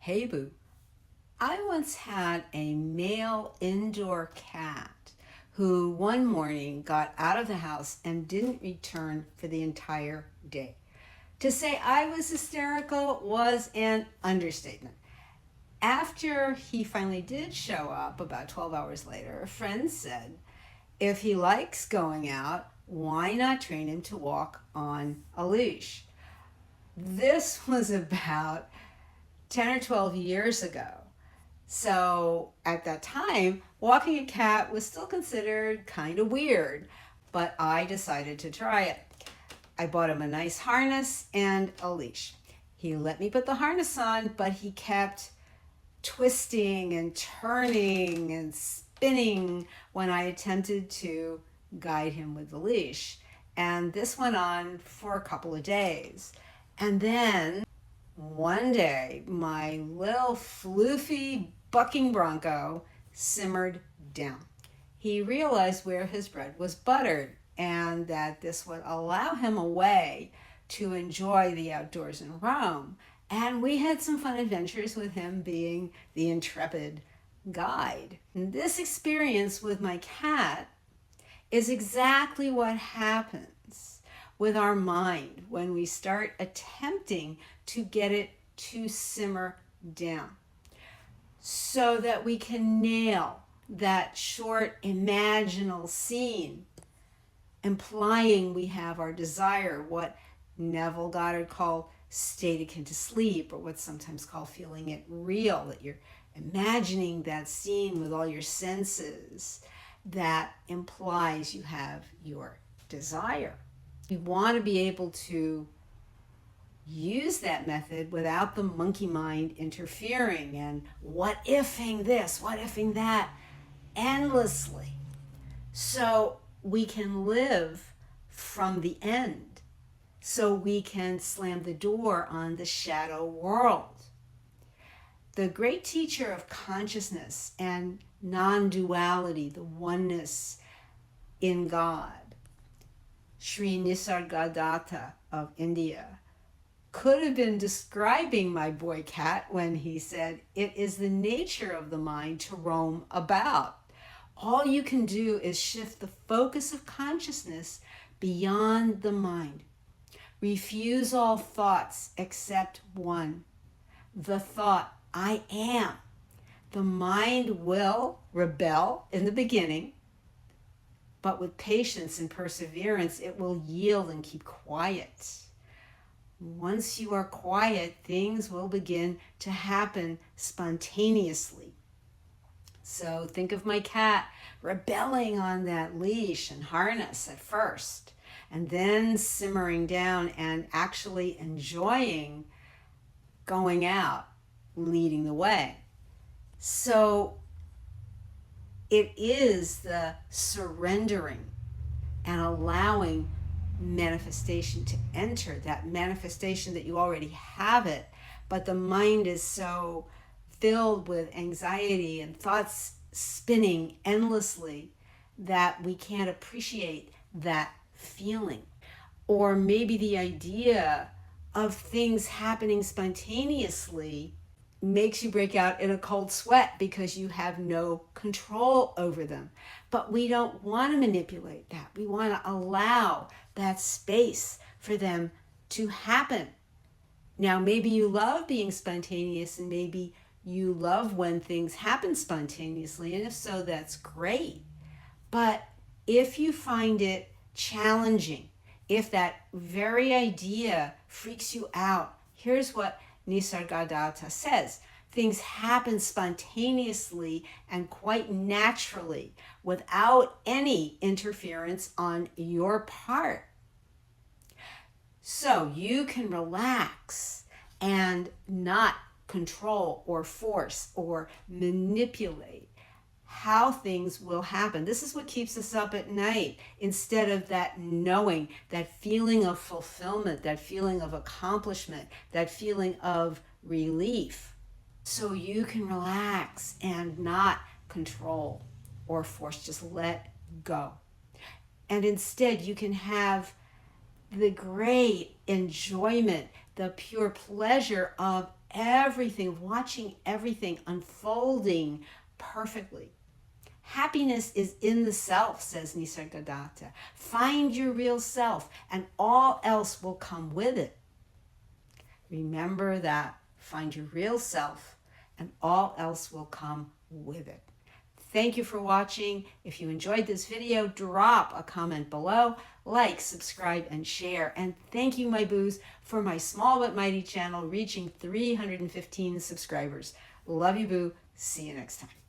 Hey Boo, I once had a male indoor cat who one morning got out of the house and didn't return for the entire day. To say I was hysterical was an understatement. After he finally did show up about 12 hours later, a friend said, if he likes going out, why not train him to walk on a leash? This was about 10 or 12 years ago. So at that time, walking a cat was still considered kind of weird, but I decided to try it. I bought him a nice harness and a leash. He let me put the harness on, but he kept twisting and turning and spinning when I attempted to guide him with the leash. And this went on for a couple of days. And then one day, my little floofy bucking bronco simmered down. He realized where his bread was buttered and that this would allow him a way to enjoy the outdoors and roam. And we had some fun adventures with him being the intrepid guide. And this experience with my cat is exactly what happens with our mind when we start attempting to get it to simmer down so that we can nail that short imaginal scene implying we have our desire, what Neville Goddard called state akin to sleep, or what's sometimes called feeling it real, that you're imagining that scene with all your senses that implies you have your desire. We want to be able to use that method without the monkey mind interfering and what ifing this, what ifing that endlessly. So we can live from the end, so we can slam the door on the shadow world. The great teacher of consciousness and non-duality, the oneness in God, Sri Nisargadatta of India, could have been describing my boy cat when he said, it is the nature of the mind to roam about. All you can do is shift the focus of consciousness beyond the mind. Refuse all thoughts except one, the thought, I am. The mind will rebel in the beginning, but with patience and perseverance, it will yield and keep quiet. Once you are quiet, things will begin to happen spontaneously. So think of my cat rebelling on that leash and harness at first, and then simmering down and actually enjoying going out, leading the way. So it is the surrendering and allowing manifestation to enter, that manifestation that you already have it, but the mind is so filled with anxiety and thoughts spinning endlessly that we can't appreciate that feeling. Or maybe the idea of things happening spontaneously makes you break out in a cold sweat because you have no control over them. But we don't want to manipulate that. We want to allow that space for them to happen. Now, maybe you love being spontaneous, and maybe you love when things happen spontaneously, and if so, that's great. But if you find it challenging, if that very idea freaks you out, here's what Nisargadatta says. Things happen spontaneously and quite naturally without any interference on your part. So you can relax and not control or force or manipulate how things will happen. This is what keeps us up at night, instead of that knowing, that feeling of fulfillment, that feeling of accomplishment, that feeling of relief. So you can relax and not control or force, just let go. And instead you can have the great enjoyment, the pure pleasure of everything, watching everything unfolding perfectly. Happiness is in the self, says Nisargadatta. Find your real self, and all else will come with it. Remember that. Find your real self, and all else will come with it. Thank you for watching. If you enjoyed this video, drop a comment below, like, subscribe, and share. And thank you, my boos, for my small but mighty channel reaching 315 subscribers. Love you, boo. See you next time.